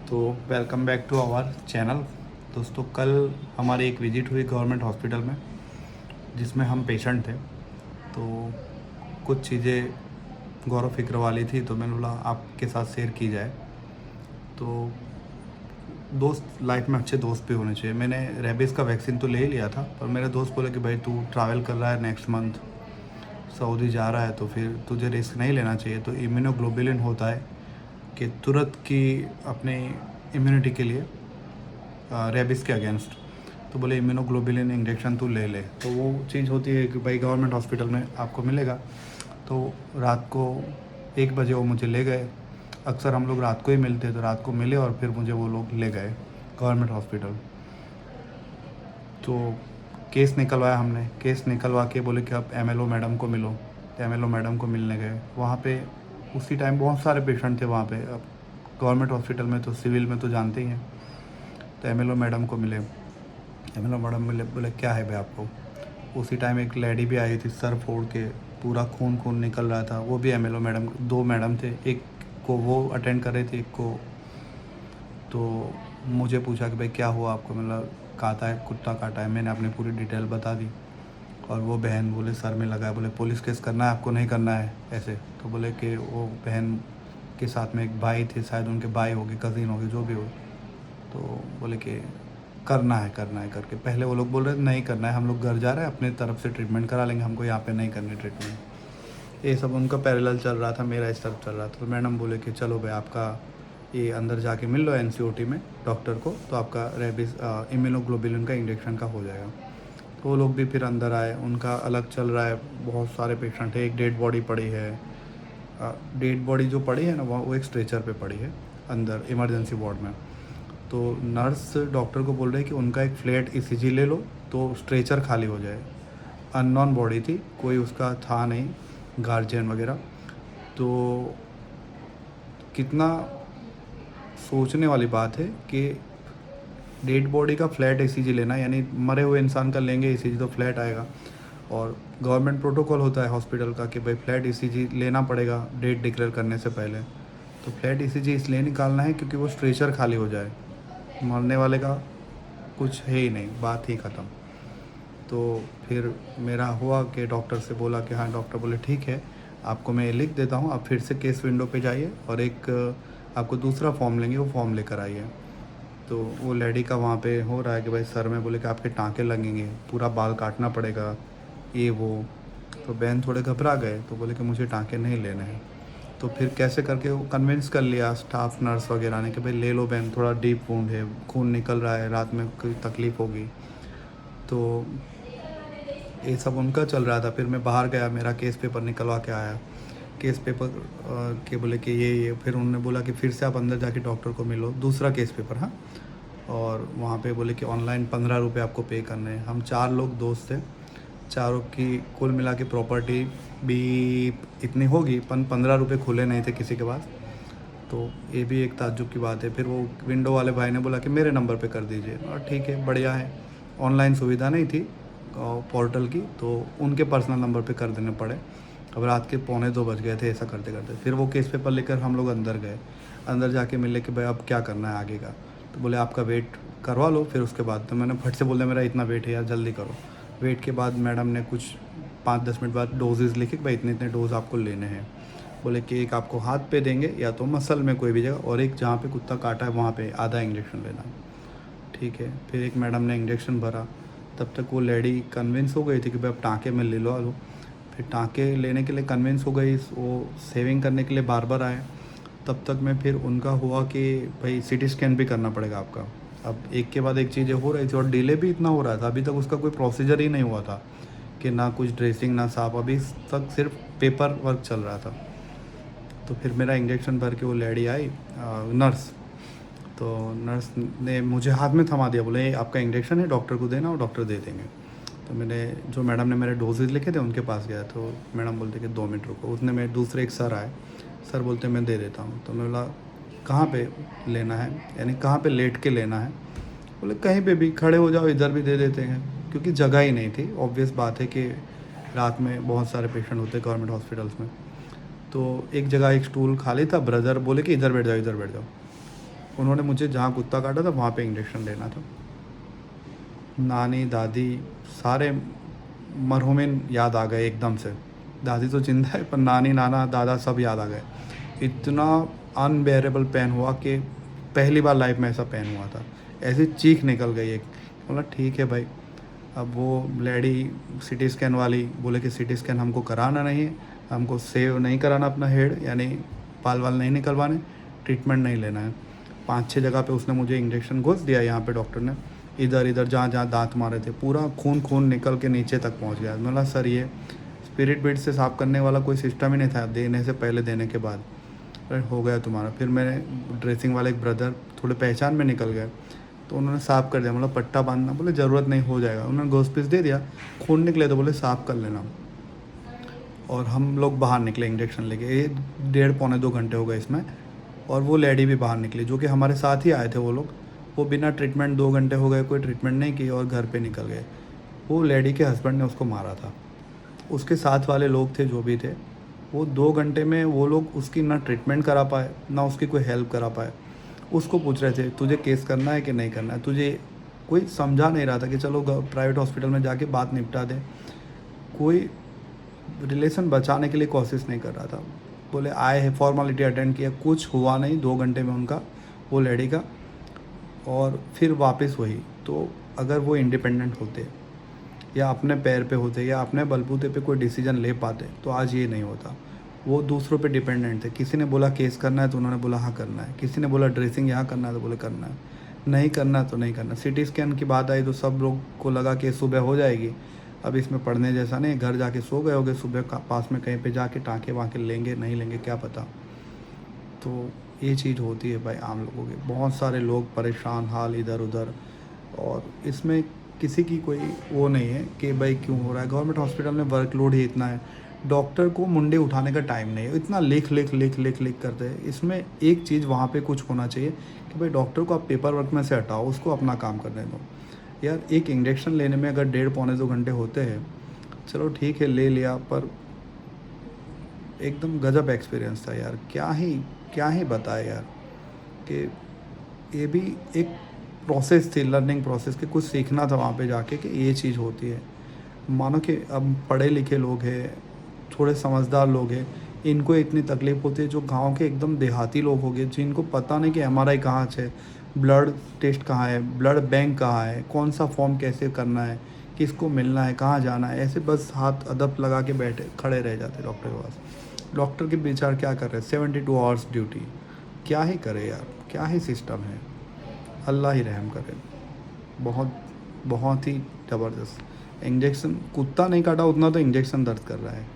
तो welcome back to our channel. दोस्तों, कल हमारी एक विज़िट हुई गवर्नमेंट हॉस्पिटल में, जिसमें हम पेशेंट थे। तो कुछ चीज़ें गौर फिक्र वाली थी, तो मैंने बोला आपके साथ शेयर की जाए। तो दोस्त लाइफ में अच्छे दोस्त भी होने चाहिए। मैंने रेबीज़ का वैक्सीन तो ले ही लिया था, पर मेरे दोस्त बोले कि भाई तू ट्रैवल कर रहा है, नेक्स्ट मंथ सऊदी जा रहा है, तो फिर तुझे रिस्क नहीं लेना चाहिए। तो इम्यूनोग्लोबुलिन होता है कि तुरंत की अपने इम्यूनिटी के लिए रेबिस के अगेंस्ट। तो बोले इम्यूनोग्लोबुलिन इंजेक्शन तू ले ले। तो वो चीज़ होती है कि भाई गवर्नमेंट हॉस्पिटल में आपको मिलेगा। तो रात को 1 बजे वो मुझे ले गए। अक्सर हम लोग रात को ही मिलते, तो रात को मिले और फिर मुझे वो लोग ले गए गवर्नमेंट हॉस्पिटल। तो केस निकलवाया हमने। केस निकलवा के बोले कि अब एमएलओ मैडम को मिलो। तो एमएलओ मैडम को मिलने गए। वहाँ पे उसी टाइम बहुत सारे पेशेंट थे वहाँ पे। अब गवर्नमेंट हॉस्पिटल में तो सिविल में तो जानते ही हैं। तो एमएलओ मैडम को मिले। एमएलओ मैडम मिले, बोले क्या है भाई आपको। उसी टाइम एक लेडी भी आई थी, सर फोड़ के पूरा खून खून निकल रहा था। वो भी एमएलओ मैडम, 2 मैडम थे, एक को वो अटेंड कर रहे थे, एक को। तो मुझे पूछा कि भाई क्या हुआ आपको, मतलब काटा है, कुत्ता काटा है। मैंने अपनी पूरी डिटेल बता दी। और वो बहन बोले सर में लगा है, बोले पुलिस केस करना है आपको, नहीं करना है ऐसे। तो बोले कि वो बहन के साथ में एक भाई थे, शायद उनके भाई होगी, कज़िन होगी, जो भी हो। तो बोले कि करना है करके। पहले वो लोग बोल रहे थे नहीं करना है, हम लोग घर जा रहे हैं, अपने तरफ से ट्रीटमेंट करा लेंगे, हमको यहाँ पे नहीं करनी ट्रीटमेंट। ये सब उनका पैरेलल चल रहा था, मेरा इस तरफ चल रहा था। तो मैडम बोले कि चलो भाई आपका ये अंदर जाके मिल लो एनसीओटी में डॉक्टर को, तो आपका रेबीज इम्यूनोग्लोबुलिन का इंजेक्शन का हो जाएगा। तो वो लोग भी फिर अंदर आए, उनका अलग चल रहा है। बहुत सारे पेशेंट है, एक डेड बॉडी पड़ी है। डेड बॉडी जो पड़ी है ना, वो एक स्ट्रेचर पे पड़ी है अंदर इमरजेंसी वार्ड में। तो नर्स डॉक्टर को बोल रहे हैं कि उनका एक फ्लैट ईसीजी ले लो तो स्ट्रेचर खाली हो जाए। अननोन बॉडी थी, कोई उसका था नहीं गार्जियन वगैरह। तो कितना सोचने वाली बात है कि डेड बॉडी का फ्लैट ईसीजी लेना, यानी मरे हुए इंसान का लेंगे ईसीजी तो फ्लैट आएगा। और गवर्नमेंट प्रोटोकॉल होता है हॉस्पिटल का कि भाई फ्लैट ईसीजी लेना पड़ेगा डेट डिक्लेयर करने से पहले। तो फ्लैट ईसीजी इसलिए निकालना है क्योंकि वो स्ट्रेचर खाली हो जाए, मरने वाले का कुछ है ही नहीं, बात ही ख़त्म। तो फिर मेरा हुआ कि डॉक्टर से बोला कि हाँ, डॉक्टर बोले ठीक है, आपको मैं लिख देता हूँ, आप फिर से केस विंडो पे जाइए और एक आपको दूसरा फॉर्म लेंगे, वो फॉर्म लेकर आइए। तो वो लेडी का वहाँ पे हो रहा है कि भाई सर में बोले कि आपके टाँके लगेंगे, पूरा बाल काटना पड़ेगा, ये वो। तो बहन थोड़े घबरा गए, तो बोले कि मुझे टाँके नहीं लेने हैं। तो फिर कैसे करके वो कन्विंस कर लिया स्टाफ नर्स वगैरह ने कि भाई ले लो बहन, थोड़ा डीप वुंड है, खून निकल रहा है, रात में कोई तकलीफ़ होगी। तो ये सब उनका चल रहा था। फिर मैं बाहर गया, मेरा केस पेपर निकलवा के आया। केस पेपर के बोले कि ये फिर उन्होंने बोला कि फिर से आप अंदर जाके डॉक्टर को मिलो, दूसरा केस पेपर। हाँ। और वहाँ पे बोले कि ऑनलाइन 15 रुपये आपको पे करने हैं। हम 4 लोग दोस्त थे, चारों की कुल मिला के प्रॉपर्टी भी इतनी होगी, 15 रुपये खुले नहीं थे किसी के पास। तो ये भी एक ताज्जुब की बात है। फिर वो विंडो वाले भाई ने बोला कि मेरे नंबर पे कर दीजिए, और ठीक है, बढ़िया है। ऑनलाइन सुविधा नहीं थी पोर्टल की, तो उनके पर्सनल नंबर पे कर देने पड़े। अब रात के 1:45 बज गए थे ऐसा करते करते। फिर वो केस पेपर लेकर हम लोग अंदर गए। अंदर जाके मिले कि भाई अब क्या करना है आगे का। तो बोले आपका वेट करवा लो फिर उसके बाद। तो मैंने फट से बोल दिया मेरा इतना वेट है यार, जल्दी करो। वेट के बाद मैडम ने कुछ 5-10 मिनट बाद डोजेज़ लिखे कि भाई इतने इतने डोज आपको लेने हैं। बोले कि एक आपको हाथ पे देंगे या तो मसल में कोई भी जगह, और एक जहाँ पे कुत्ता काटा है वहाँ पे आधा इंजेक्शन लेना। ठीक है। फिर एक मैडम ने इंजेक्शन भरा। तब तक वो लेडी कन्विंस हो गई थी कि भाई अब टाँके में ले लो। फिर टाँके लेने के लिए कन्विंस हो गई, वो सेविंग करने के लिए बार बार आए। तब तक में फिर उनका हुआ कि भाई सीटी स्कैन भी करना पड़ेगा आपका। अब एक के बाद एक चीज़ें हो रही थी और डिले भी इतना हो रहा था, अभी तक उसका कोई प्रोसीजर ही नहीं हुआ था कि ना कुछ ड्रेसिंग ना साफ, अभी तक सिर्फ पेपर वर्क चल रहा था। तो फिर मेरा इंजेक्शन भर के वो लेडी आई, नर्स। तो नर्स ने मुझे हाथ में थमा दिया, बोले आपका इंजेक्शन है, डॉक्टर को देना और डॉक्टर दे देंगे। तो मैंने जो मैडम ने मेरे डोजेज लिखे थे उनके पास गया, तो मैडम बोलते कि 2 मिनट रुको। उसने में दूसरे एक सर आए, सर बोलते मैं दे देता हूँ। तो मैं बोला कहाँ पे लेना है, यानी कहाँ पे लेट के लेना है। बोले कहीं पे भी खड़े हो जाओ, इधर भी दे देते हैं, क्योंकि जगह ही नहीं थी। ऑब्वियस बात है कि रात में बहुत सारे पेशेंट होते हैं गवर्नमेंट हॉस्पिटल्स में। तो एक जगह एक स्टूल खाली था, ब्रदर बोले कि इधर बैठ जाओ, इधर बैठ जाओ। उन्होंने मुझे जहाँ कुत्ता काटा था वहाँ पे इंजेक्शन लेना था। नानी दादी सारे मरहूमिन याद आ गए एकदम से। दादी तो जिंदा है पर नानी नाना दादा सब याद आ गए। इतना अनबेरेबल पेन हुआ कि पहली बार लाइफ में ऐसा पेन हुआ था। ऐसी चीख निकल गई एक। बोला ठीक है भाई। अब वो लेडी सिटी स्कैन वाली बोले कि सिटी स्कैन हमको कराना नहीं है, हमको सेव नहीं कराना अपना हेड, यानी बाल वाल नहीं निकलवाने, ट्रीटमेंट नहीं लेना है। 5-6 जगह पे उसने मुझे इंजेक्शन घुस दिया यहाँ पे डॉक्टर ने, इधर इधर जहाँ जहाँ दांत मारे थे पूरा खून खून निकल के नीचे तक पहुँच गया। मैं बोला सर ये स्पिरिट बेड से साफ़ करने वाला कोई सिस्टम ही नहीं था देने से पहले, देने के बाद। अरे हो गया तुम्हारा। फिर मैंने ड्रेसिंग वाले एक ब्रदर थोड़े पहचान में निकल गए तो उन्होंने साफ़ कर दिया। मतलब पट्टा बांधना, बोले ज़रूरत नहीं हो जाएगा। उन्होंने गोश्त पीस दे दिया, खून निकले तो बोले साफ़ कर लेना। और हम लोग बाहर निकले इंजेक्शन लेके। ये 1.5-2 घंटे हो गए इसमें। और वो लेडी भी बाहर निकली जो कि हमारे साथ ही आए थे वो लोग। वो बिना ट्रीटमेंट 2 घंटे हो गए, कोई ट्रीटमेंट नहीं की और घर पे निकल गए। वो लेडी के हस्बैंड ने उसको मारा था। उसके साथ वाले लोग थे जो भी थे, वो 2 घंटे में वो लोग उसकी ना ट्रीटमेंट करा पाए ना उसकी कोई हेल्प करा पाए। उसको पूछ रहे थे तुझे केस करना है कि नहीं करना है, तुझे कोई समझा नहीं रहा था कि चलो प्राइवेट हॉस्पिटल में जाके बात निपटा दे। कोई रिलेशन बचाने के लिए कोशिश नहीं कर रहा था। बोले आए हैं, फॉर्मेलिटी अटेंड किया, कुछ हुआ नहीं 2 घंटे में उनका, वो लेडी का। और फिर वापस वही। तो अगर वो इंडिपेंडेंट होते या अपने पैर पे होते या अपने बलबूते पे कोई डिसीजन ले पाते तो आज ये नहीं होता। वो दूसरों पे डिपेंडेंट थे। किसी ने बोला केस करना है तो उन्होंने बोला हाँ करना है, किसी ने बोला ड्रेसिंग यहाँ करना है तो बोले करना है, नहीं करना तो नहीं करना। सिटी स्कैन की बात आई तो सब लोग को लगा कि सुबह हो जाएगी। अब इसमें पढ़ने जैसा नहीं, घर जाके सो गए होगे, सुबह पास में कहीं पे जाके टाँके वाँके लेंगे नहीं लेंगे क्या पता। तो ये चीज़ होती है भाई आम लोगों के। बहुत सारे लोग परेशान हाल इधर उधर, और इसमें किसी की कोई वो नहीं है कि भाई क्यों हो रहा है। गवर्नमेंट हॉस्पिटल में वर्कलोड ही इतना है, डॉक्टर को मुंडे उठाने का टाइम नहीं है, इतना लिख लिख लिख लिख लिख करते हैं। इसमें एक चीज़ वहाँ पे कुछ होना चाहिए कि भाई डॉक्टर को आप पेपर वर्क में से हटाओ, उसको अपना काम करने दो। यार एक इंजेक्शन लेने में अगर 1.5-2 घंटे होते हैं, चलो ठीक है ले लिया, पर एकदम गजब एक्सपीरियंस था यार। क्या ही बताए यार कि ये भी एक प्रोसेस थी, लर्निंग प्रोसेस, कि कुछ सीखना था वहाँ पे जाके कि ये चीज़ होती है। मानो कि अब पढ़े लिखे लोग हैं, थोड़े समझदार लोग हैं, इनको इतनी तकलीफ़ होती है। जो गांव के एकदम देहाती लोग हो गए जिनको पता नहीं कि एमआरआई कहाँ है, ब्लड टेस्ट कहाँ है, ब्लड बैंक कहाँ है, कौन सा फॉर्म कैसे करना है, किसको मिलना है, कहाँ जाना है, ऐसे बस हाथ अदब लगा के बैठे खड़े रह जाते डॉक्टर के पास। डॉक्टर के बेचारे क्या कर रहे हैं, 72 आवर्स ड्यूटी, क्या ही करे यार, क्या ही सिस्टम है। अल्लाह ही रहम करे। बहुत बहुत ही ज़बरदस्त। इंजेक्शन कुत्ता नहीं काटा उतना तो इंजेक्शन दर्द कर रहा है।